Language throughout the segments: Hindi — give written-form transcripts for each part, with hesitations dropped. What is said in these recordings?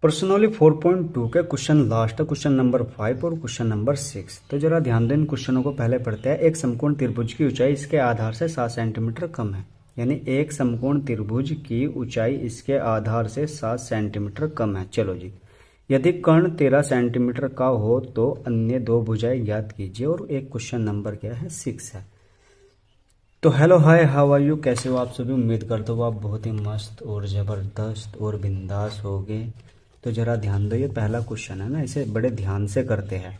पर्सनली 4.2 के क्वेश्चन लास्ट है, क्वेश्चन नंबर 5 और क्वेश्चन नंबर 6। तो जरा ध्यान दें, इन क्वेश्चनों को पहले पढ़ते हैं। एक समकोण त्रिभुज की ऊंचाई इसके आधार से 7 सेंटीमीटर कम है। यानी एक समकोण त्रिभुज की ऊंचाई इसके आधार से 7 सेंटीमीटर कम है। चलो जी, यदि कर्ण 13 सेंटीमीटर का हो तो अन्य दो भुजाएं ज्ञात कीजिए। और एक क्वेश्चन नंबर क्या है, 6 है। तो hello hi, how are you, कैसे हो आप सभी। उम्मीद करता हूँ आप बहुत ही मस्त और ज़बरदस्त और बिंदास होगे। तो जरा ध्यान दो, ये पहला क्वेश्चन है ना, इसे बड़े ध्यान से करते हैं।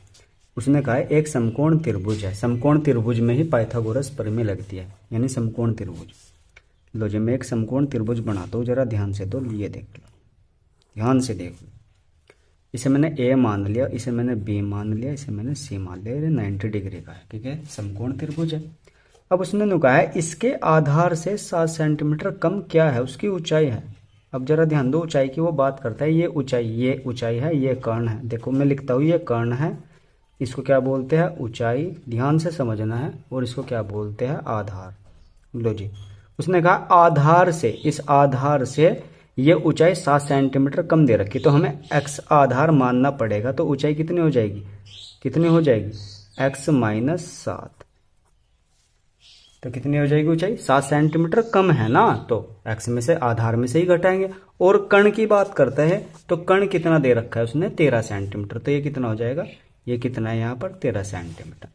उसने कहा है एक समकोण त्रिभुज है। समकोण त्रिभुज में ही पाइथागोरस प्रमेय लगती है, यानी समकोण त्रिभुज। लो जी, मैं एक समकोण त्रिभुज बनाता हूँ, जरा ध्यान से। तो ये देख लो, ध्यान से देख लो। इसे मैंने ए मान लिया, इसे मैंने बी मान लिया, इसे मैंने सी मान लिया। ये 90 डिग्री का है, ठीक है, समकोण त्रिभुज है। अब उसने कहा है इसके आधार से 7 सेंटीमीटर कम क्या है, उसकी ऊंचाई है। अब जरा ध्यान दो, ऊंचाई की वो बात करता है। ये ऊंचाई है, ये कर्ण है। देखो मैं लिखता हूँ, ये कर्ण है, इसको क्या बोलते हैं, ऊंचाई। ध्यान से समझना है। और इसको क्या बोलते हैं, आधार। लो जी, उसने कहा आधार से, इस आधार से ये ऊंचाई 7 सेंटीमीटर कम दे रखी, तो हमें x आधार मानना पड़ेगा। तो ऊंचाई कितनी हो जाएगी, कितनी हो जाएगी, x-7। तो कितनी हो जाएगी ऊंचाई, 7 सेंटीमीटर कम है ना, तो x में से आधार में से ही घटाएंगे। और कर्ण की बात करते हैं, तो कर्ण कितना दे रखा है उसने, 13 सेंटीमीटर। तो ये कितना हो जाएगा, ये कितना है यहाँ पर, 13 सेंटीमीटर।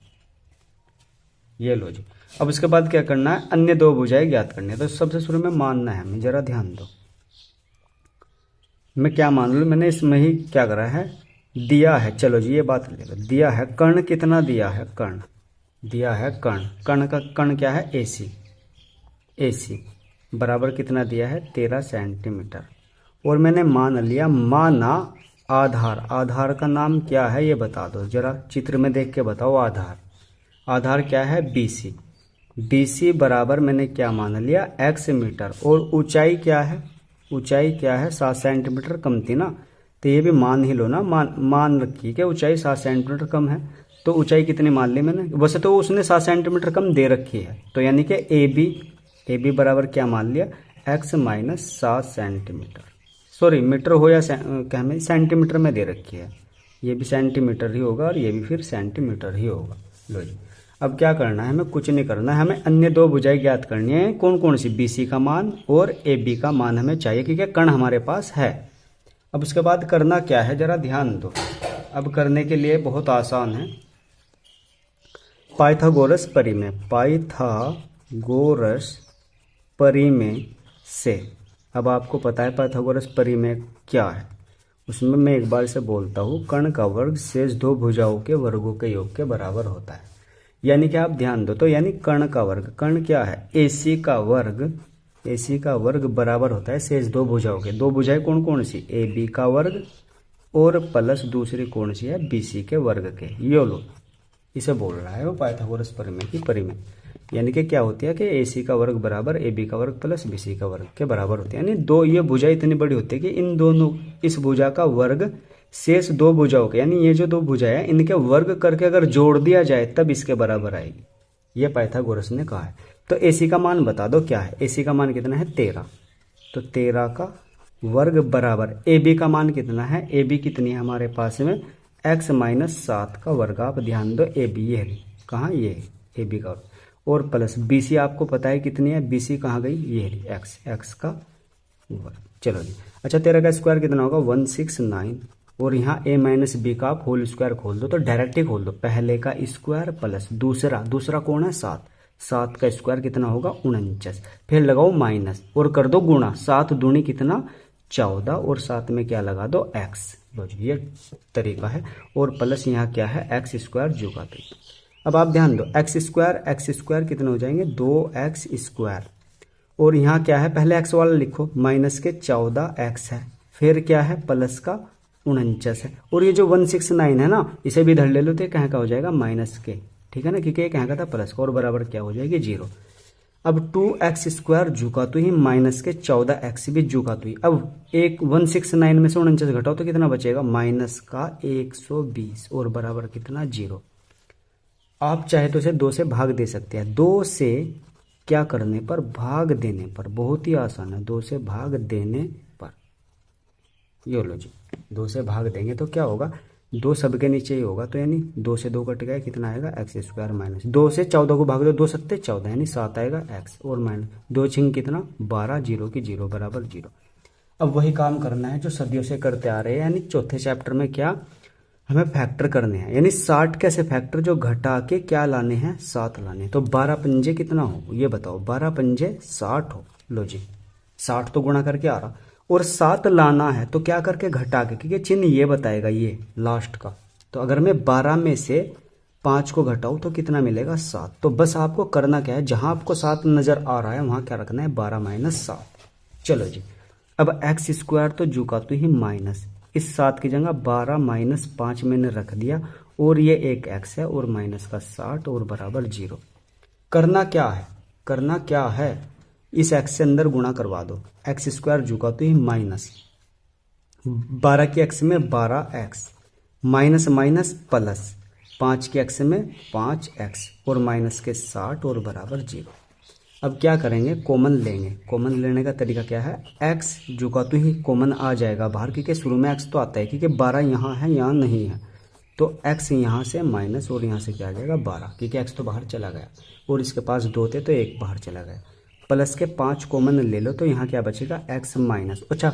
ये लो जी। अब उसके बाद क्या करना है, अन्य दो भुजाएं ज्ञात करनी है। तो सबसे शुरू में मानना है हमें, जरा ध्यान दो। मैं क्या मान लूँ, मैंने इसमें ही क्या करा है, दिया है। चलो जी, ये बात ले लो, दिया है कर्ण, कितना दिया है, कर्ण दिया है, कर्ण। कर्ण का कर्ण क्या है, AC बराबर कितना दिया है, 13 सेंटीमीटर। और मैंने मान लिया, माना आधार। आधार का नाम क्या है ये बता दो, जरा चित्र में देख के बताओ। आधार क्या है, BC बराबर मैंने क्या मान लिया, x मीटर। और ऊंचाई क्या है, ऊंचाई क्या है, 7 सेंटीमीटर कम थी ना, तो ये भी मान ही लो ना। मान रखी कि ऊंचाई 7 सेंटीमीटर कम है। तो ऊंचाई कितनी मान ली मैंने, वैसे तो उसने 7 सेंटीमीटर कम दे रखी है। तो यानी कि AB बराबर क्या मान लिया, x-7 सेंटीमीटर। सॉरी, मीटर हो या क्या में, सेंटीमीटर में दे रखी है। ये भी सेंटीमीटर ही होगा और ये भी फिर सेंटीमीटर ही होगा। लो जी, अब क्या करना है, हमें कुछ नहीं करना है, हमें अन्य दो भुजाएं ज्ञात करनी है। कौन कौन सी, BC का मान और AB का मान हमें चाहिए, क्योंकि कर्ण हमारे पास है। अब उसके बाद करना क्या है, जरा ध्यान दो। अब करने के लिए बहुत आसान है, पाइथागोरस परिमेय। पाइथागोरस परिमेय से, अब आपको पता है पाइथागोरस परिमेय क्या है। उसमें मैं एक बार से बोलता हूँ, कर्ण का वर्ग शेष दो भुजाओं के वर्गों के योग के बराबर होता है। यानी कि आप ध्यान दो, तो यानी कर्ण का वर्ग, कर्ण क्या है, AC का वर्ग बराबर होता है शेष दो भुजाओं के। दो भुजाएं कौन कौन सी, AB का वर्ग और प्लस दूसरी कौन सी है, BC के वर्ग के। ये लो, इसे बोल रहा है वो पाइथागोरस परिमेय की परिमेय। यानी कि क्या होती है कि AC का वर्ग बराबर AB का वर्ग प्लस BC का वर्ग के बराबर होती है। यानी दो, ये भुजा इतनी बड़ी होती है कि इन दोनों, इस भुजा का वर्ग शेष दो भुजाओं के, यानी ये जो दो भुजाएं हैं इनके वर्ग करके अगर जोड़ दिया जाए तब इसके बराबर आएगी। ये पाइथागोरस ने कहा है। तो AC का मान बता दो क्या है, AC का मान कितना है, 13। तो 13 का वर्ग बराबर AB का मान कितना है, AB कितनी है हमारे पास में, x-7 का वर्ग। आप ध्यान दो, AB ये है, कहाँ, ये AB का वर्ग। और प्लस BC आपको पता है कितनी है, BC कहाँ गई, ये है x का वर्ग। चलो जी, अच्छा 13 का स्क्वायर कितना होगा, 169। और यहाँ a-b का आप होल स्क्वायर खोल दो, तो डायरेक्ट ही खोल दो। पहले का स्क्वायर प्लस दूसरा कौन है, 7 का स्क्वायर कितना होगा, 49। फिर लगाओ माइनस और कर दो गुणा, 7 दूनी कितना, 14। और साथ में क्या लगा दो, x। ये तरीका है। और प्लस यहाँ क्या है, x² जुगा दो। अब आप ध्यान दो, x स्क्वायर कितने हो जाएंगे, 2x²। और यहाँ क्या है, पहले x वाला लिखो, माइनस के 14x है, फिर क्या है, प्लस का 49 है। और ये जो 169 है ना, इसे भी इधर ले लो, तो कहाँ का हो जाएगा, माइनस के, ठीक है ना, क्योंकि ये कहाँ का था, प्लस का। और बराबर क्या हो जाएगी, 0। अब 2x² जुका तो ही, माइनस के 14x भी जुका तो ही। अब एक 169 में से 49 घटाओ तो कितना बचेगा, माइनस का 120। और बराबर कितना, 0। आप चाहे तो इसे 2 से भाग दे सकते हैं। 2 से क्या करने पर, भाग देने पर, बहुत ही आसान है, 2 से भाग देने पर। ये लो जी, 2 से भाग देंगे तो क्या होगा, 2 सबके नीचे ही होगा, तो यानी 2 से 2 कट गया, कितना आएगा एक्स स्क्वायर माइनस 2 से 14 को भाग दो, 2 सत्ते 14 यानी 7 आएगा एक्स और माइनस 2 छिंग कितना 12, 0 की 0 बराबर 0। अब वही काम करना है जो सदियों से करते आ रहे हैं, यानी चौथे चैप्टर में क्या हमें फैक्टर करने हैं, यानी 60 कैसे फैक्टर जो घटा के क्या लाने हैं 7 लाने हैं। तो 12 पंजे कितना हो ये बताओ, 12 पंजे 60 हो। लो जी 60 तो गुणा करके आ रहा और 7 लाना है तो क्या करके घटा के, क्योंकि चिन्ह ये बताएगा ये लास्ट का। तो अगर मैं 12 में से 5 को घटाऊं तो कितना मिलेगा 7। तो बस आपको करना क्या है, जहां आपको 7 नजर आ रहा है वहां क्या रखना है 12 माइनस 7। चलो जी, अब एक्स स्क्वायर तो जुका तो ही माइनस, इस 7 की जगह 12 माइनस 5 मैंने रख दिया और ये एक एक्स है और माइनस का 60 और बराबर 0। करना क्या है, करना क्या है, इस एक्स से अंदर गुणा करवा दो, एक्स स्क्वायर जुका तो ही माइनस 12 की एक्स में 12 एक्स माइनस माइनस प्लस 5 की एक्स में 5 एक्स और माइनस के 60 और बराबर 0। अब क्या करेंगे, कॉमन लेंगे। कॉमन लेने का तरीका क्या है, एक्स जुका तो ही कॉमन आ जाएगा बाहर, क्योंकि शुरू में एक्स तो आता है, क्योंकि 12 यहाँ है यहाँ नहीं है, तो एक्स यहाँ से माइनस और यहाँ से क्या आ जाएगा 12, क्योंकि एक्स तो बाहर चला गया और इसके पास 2 थे तो 1 बाहर चला गया। प्लस के 5 कॉमन ले लो तो यहाँ क्या बचेगा एक्स माइनस, अच्छा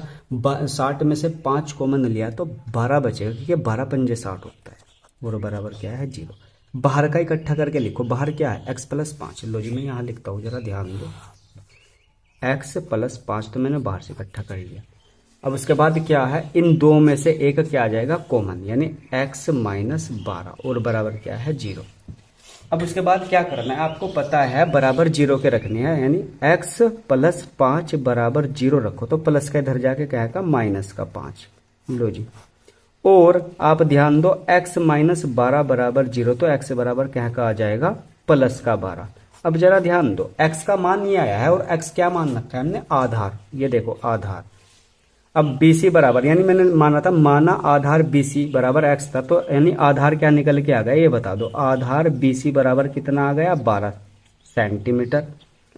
60 में से 5 कॉमन लिया तो 12 बचेगा, क्योंकि 12 पंजे 60 होता है और बराबर क्या है 0। बाहर का इकट्ठा करके लिखो, बाहर क्या है एक्स प्लस 5। लो जी मैं यहाँ लिखता हूँ, जरा ध्यान दो, एक्स प्लस 5 तो मैंने बाहर से इकट्ठा कर लिया। अब उसके बाद क्या है, इन 2 में से एक क्या आ जाएगा कॉमन, यानी एक्स माइनस 12 और बराबर क्या है 0। अब उसके बाद क्या करना है, आपको पता है बराबर 0 के रखने हैं, यानी एक्स प्लस 5 बराबर 0 रखो, तो प्लस का इधर जाके क्या है माइनस का 5। लो जी, और आप ध्यान दो x माइनस 12 बराबर 0, तो x बराबर क्या का आ जाएगा प्लस का 12। अब जरा ध्यान दो, x का मान ये आया है और x क्या मान रखा है हमने आधार, ये देखो आधार। अब BC बराबर, यानी मैंने माना था माना आधार BC बराबर x था, तो यानी आधार क्या निकल के आ गया ये बता दो, आधार BC बराबर कितना आ गया 12 सेंटीमीटर।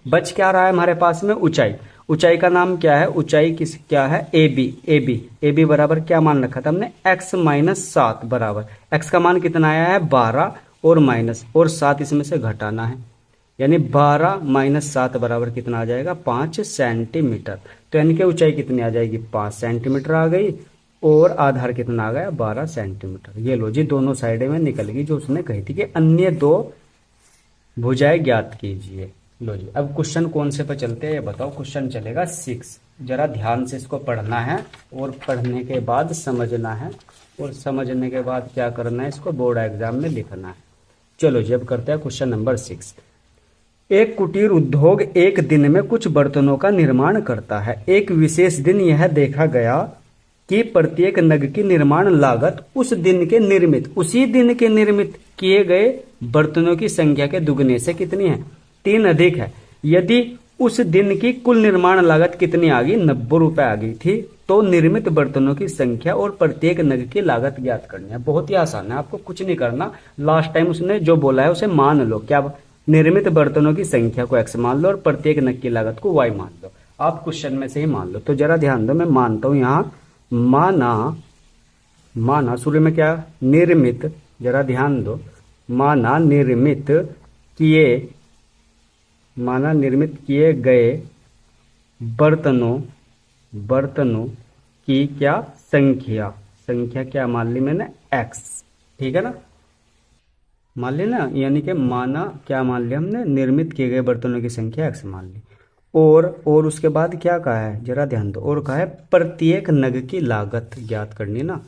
बच क्या रहा है हमारे पास में ऊंचाई, ऊंचाई का नाम क्या है, ऊंचाई किस क्या है AB बराबर क्या मान रखा था हमने x माइनस 7 बराबर, x का मान कितना आया है 12 और माइनस और 7 इसमें से घटाना है, यानी 12 माइनस 7 बराबर कितना आ जाएगा 5 सेंटीमीटर। तो यानी कि ऊंचाई कितनी आ जाएगी 5 सेंटीमीटर आ गई और आधार कितना आ गया 12 सेंटीमीटर। ये लो जी दोनों साइडें में निकल गई जो उसने कही थी कि अन्य 2 भुजाएं ज्ञात कीजिए। लो जी, अब क्वेश्चन कौन से पर चलते हैं ये बताओ, क्वेश्चन चलेगा 6। जरा ध्यान से इसको पढ़ना है और पढ़ने के बाद समझना है और समझने के बाद क्या करना है, इसको बोर्ड एग्जाम में लिखना है। चलो जी अब करते हैं क्वेश्चन नंबर 6। एक कुटीर उद्योग एक दिन में कुछ बर्तनों का निर्माण करता है। एक विशेष दिन यह देखा गया कि प्रत्येक नग की निर्माण लागत उसी दिन के निर्मित किए गए बर्तनों की संख्या के दुगने से कितनी है 3 अधिक है। यदि उस दिन की कुल निर्माण लागत कितनी आ गई 90 रुपए आ गई थी, तो निर्मित बर्तनों की संख्या और प्रत्येक नग की लागत ज्ञात करनी है। बहुत ही आसान है, आपको कुछ नहीं करना, लास्ट टाइम उसने जो बोला है उसे मान लो, क्या निर्मित बर्तनों की संख्या को x मान लो और प्रत्येक नग की लागत को y मान लो, आप क्वेश्चन में से ही मान लो। तो जरा ध्यान दो, मैं मानता हूं यहां माना शुरू में क्या निर्मित, जरा ध्यान दो, माना निर्मित किए गए बर्तनों की क्या संख्या क्या मान ली मैंने x, ठीक है ना, मान ली ना, यानी कि माना क्या मान लिया हमने निर्मित किए गए बर्तनों की संख्या x मान ली। और उसके बाद क्या कहा है जरा ध्यान दो, और कहा है प्रत्येक नग की लागत ज्ञात करनी ना,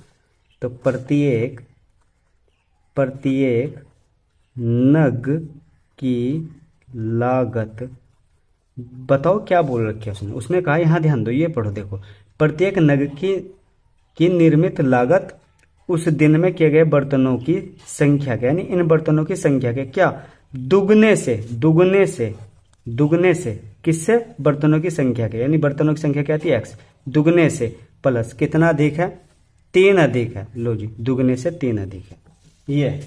तो प्रत्येक नग की लागत बताओ क्या बोल रखी है उसने कहा यहाँ ध्यान दो, ये पढ़ो देखो, प्रत्येक नग की निर्मित लागत उस दिन में किए गए बर्तनों की संख्या के, यानी इन बर्तनों की संख्या के क्या दुगने से किससे बर्तनों की संख्या के, यानी बर्तनों की संख्या क्या थी x, दुगने से प्लस कितना अधिक है 3 अधिक है। लो जी दुगने से 3 अधिक है, ये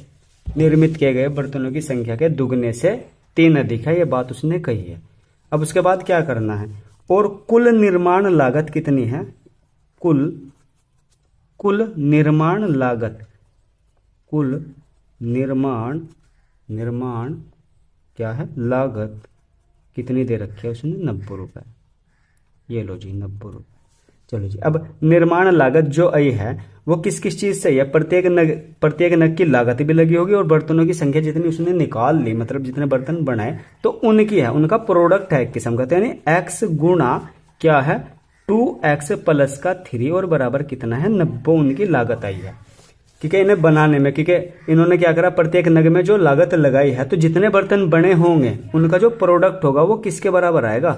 निर्मित किए गए बर्तनों की संख्या के दुगने से 3 अधिक है, ये बात उसने कही है। अब उसके बाद क्या करना है, और कुल निर्माण लागत कितनी है, कुल कुल निर्माण लागत, कुल निर्माण क्या है, लागत कितनी दे रखी है उसने, 90 रुपये। ये लो जी 90 रुपये। चलो जी, अब निर्माण लागत जो आई है वो किस किस चीज से है, प्रत्येक नग की लागत भी लगी होगी और बर्तनों की संख्या जितनी उसने निकाल ली, मतलब जितने बर्तन बनाए तो उनकी है, उनका प्रोडक्ट है एक किस्म का। तो यानी x गुणा क्या है 2x प्लस का 3 और बराबर कितना है 90 उनकी लागत आई है। ठीक है, इन्हें बनाने में, क्योंकि इन्होंने क्या करा, प्रत्येक नग में जो लागत लगाई है तो जितने बर्तन बने होंगे उनका जो प्रोडक्ट होगा वो किसके बराबर आएगा,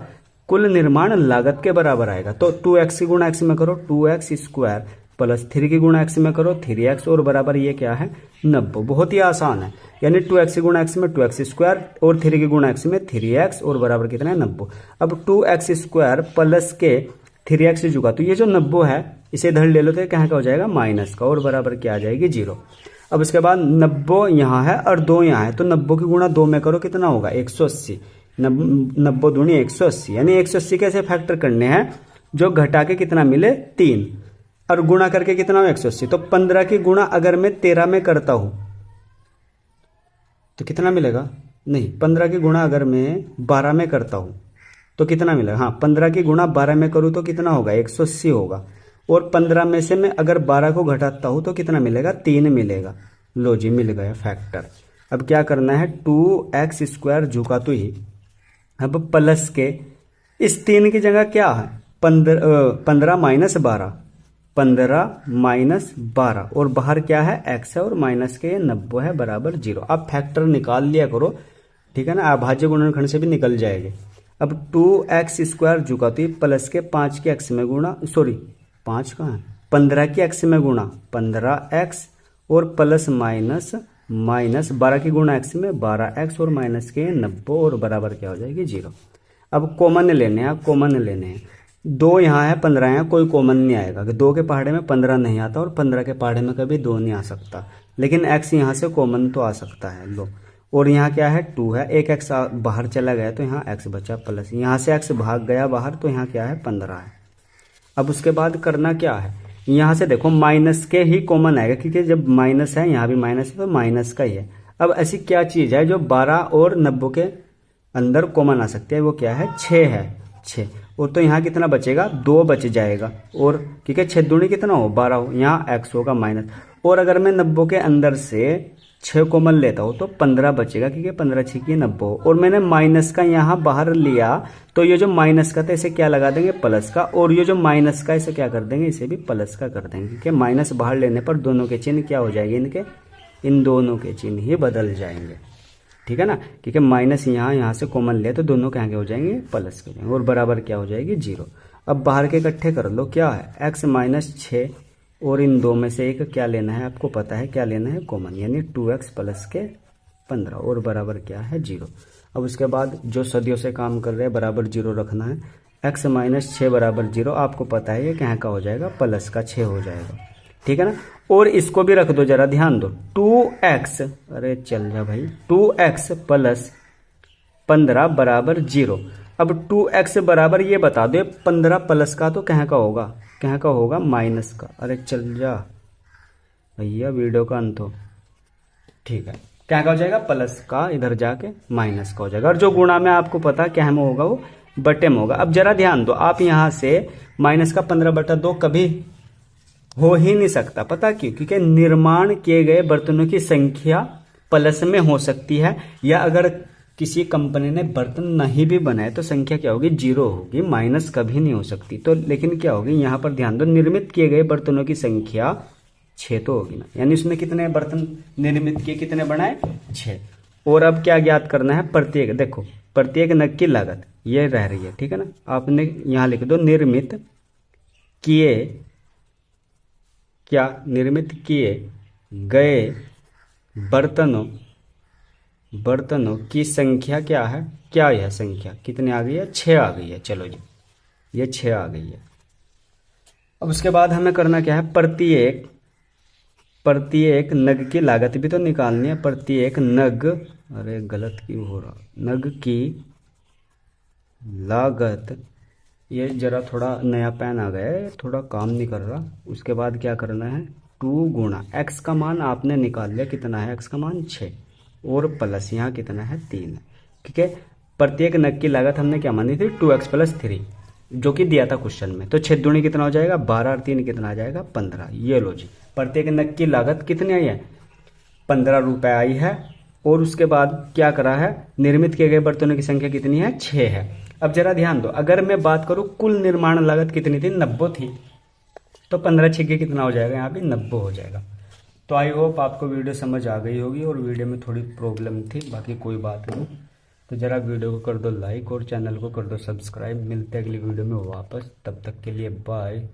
कुल निर्माण लागत के बराबर आएगा। तो 2x की गुणा x में करो 2x स्क्वायर प्लस 3 की गुणा x में करो 3x और बराबर ये क्या है 90। बहुत ही आसान है, यानी 2x की गुणा x में 2x स्क्वायर और 3 की गुणा x में 3x और बराबर कितना है 90। अब 2x स्क्वायर प्लस के 3x जुगा तो ये जो 90 है इसे इधर ले लो तो कहाँ का हो जाएगा माइनस का और बराबर क्या आ जाएगी 0। अब इसके बाद 90 यहाँ है और 2 यहाँ है तो 90 की गुणा 2 में करो कितना होगा 180। 90 दूनी 180, यानी 180 कैसे फैक्टर करने हैं, जो घटा के कितना मिले 3 और गुणा करके कितना हो 180। तो 15 की गुणा अगर मैं 13 में करता हूं तो कितना मिलेगा, नहीं 15 की गुणा अगर मैं 12 में करता हूं तो कितना मिलेगा, हाँ 15 की गुणा 12 में करूं तो कितना होगा 180 होगा। और 15 में से मैं अगर 12 को घटाता हूं तो कितना मिलेगा 3 मिलेगा। लो जी मिल गया फैक्टर। अब क्या करना है 2x स्क्वायर झुका तो ही, अब प्लस के इस 3 की जगह क्या है 15 माइनस 12, 15 माइनस 12 और बाहर क्या है x है और माइनस के 90 है बराबर 0। अब फैक्टर निकाल लिया करो, ठीक है ना, अभाज्य गुणनखंड से भी निकल जाएंगे। अब 2x स्क्वायर झुका तो प्लस के 5 के x में गुणा, सॉरी 5 कहाँ है 15 की x में गुणा 15x और प्लस माइनस 12 की गुणा x में 12x और माइनस के 90 और बराबर क्या हो जाएगी 0। अब कॉमन लेने हैं, कॉमन लेने हैं, 2 यहाँ है 15 यहाँ, कोई कॉमन नहीं आएगा कि 2 के पहाड़े में 15 नहीं आता और 15 के पहाड़े में कभी 2 नहीं आ सकता, लेकिन x यहाँ से कॉमन तो आ सकता है। लो, और यहाँ क्या है 2 है, एक x बाहर चला गया तो यहाँ x बचा प्लस, यहाँ से x भाग गया बाहर तो यहाँ क्या है 15 है। अब उसके बाद करना क्या है, यहाँ से देखो माइनस के ही कॉमन आएगा क्योंकि जब माइनस है यहाँ भी माइनस है तो माइनस का ही है। अब ऐसी क्या चीज है जो 12 और 90 के अंदर कॉमन आ सकती है, वो क्या है 6 है, 6 और तो यहाँ कितना बचेगा 2 बच जाएगा और क्योंकि 6 दूनी कितना हो 12 हो, यहाँ x होगा माइनस। और अगर मैं 90 के अंदर से 6 कॉमन लेता हूँ तो 15 बचेगा क्योंकि 15 6 की 90 और मैंने माइनस का यहाँ बाहर लिया तो ये जो माइनस का था इसे क्या लगा देंगे प्लस का, और ये जो माइनस का इसे क्या कर देंगे इसे भी प्लस का कर देंगे क्योंकि माइनस बाहर लेने पर दोनों के चिन्ह क्या हो जाएंगे, इनके इन दोनों के चिन्ह ही बदल जाएंगे। ठीक है ना, क्योंकि माइनस यहाँ से कॉमन ले तो दोनों क्या हो जाएंगे प्लस के जाएंगे और बराबर क्या हो जाएगी 0। अब बाहर के इकट्ठे कर लो, क्या है x माइनस 6 और इन 2 में से एक क्या लेना है, आपको पता है क्या लेना है कॉमन, यानी 2x प्लस के 15 और बराबर क्या है 0। अब उसके बाद जो सदियों से काम कर रहे हैं बराबर 0 रखना है, x माइनस 6 बराबर 0, आपको पता है ये क्या का हो जाएगा प्लस का 6 हो जाएगा। ठीक है ना, और इसको भी रख दो जरा ध्यान दो 2x, अरे चल जा भाई 2x प्लस 15 बराबर 0। अब 2x बराबर ये बता दो 15 प्लस का तो कहाँ का होगा, कहाँ का होगा माइनस का, अरे चल जा भैया वीडियो का अंत हो। ठीक है, क्या का हो जाएगा प्लस का, इधर जाके माइनस का हो जाएगा और जो गुणा में आपको पता क्या में होगा वो बटे में होगा। अब जरा ध्यान दो, आप यहां से माइनस का 15/2 कभी हो ही नहीं सकता, पता क्यों, क्योंकि निर्माण किए गए बर्तनों की संख्या प्लस में हो सकती है, या अगर किसी कंपनी ने बर्तन नहीं भी बनाए तो संख्या क्या होगी 0 होगी, माइनस कभी नहीं हो सकती। तो लेकिन क्या होगी यहाँ पर ध्यान दो, निर्मित किए गए बर्तनों की संख्या 6 तो होगी ना, यानी उसने कितने बर्तन निर्मित किए, कितने बनाए 6। और अब क्या ज्ञात करना है, प्रत्येक, देखो प्रत्येक नग की लागत ये रह रही है, ठीक है ना, आपने यहाँ लिख दो निर्मित किए, क्या निर्मित किए गए बर्तनों की संख्या क्या है, क्या यह संख्या कितनी आ गई है 6 आ गई है। चलो जी ये 6 आ गई है। अब उसके बाद हमें करना क्या है, प्रत्येक नग की लागत भी तो निकालनी है, प्रत्येक नग, अरे गलत क्यों हो रहा, नग की लागत ये जरा थोड़ा नया पेन आ गया है, थोड़ा काम नहीं कर रहा। उसके बाद क्या करना है, 2 गुणा एक्स का मान आपने निकाल लिया, कितना है एक्स का मान 6, और प्लस यहाँ कितना है 3। ठीक है, प्रत्येक नग की लागत हमने क्या मानी थी, 2x + 3, जो कि दिया था क्वेश्चन में। तो 6 दूनी कितना हो जाएगा 12 और 3 कितना आ जाएगा 15। ये लो जी, प्रत्येक नग की लागत कितनी आई है 15 रुपये आई है। और उसके बाद क्या करा है, निर्मित किए गए बर्तनों की संख्या कितनी है 6 है। अब जरा ध्यान दो, अगर मैं बात करूं कुल निर्माण लागत कितनी थी 90 थी, तो 15 छक्के कितना हो जाएगा यहाँ पे 90 हो जाएगा। तो आई होप आपको वीडियो समझ आ गई होगी, और वीडियो में थोड़ी प्रॉब्लम थी, बाकी कोई बात नहीं। तो जरा वीडियो को कर दो लाइक और चैनल को कर दो सब्सक्राइब। मिलते हैं अगली वीडियो में वापस, तब तक के लिए बाय।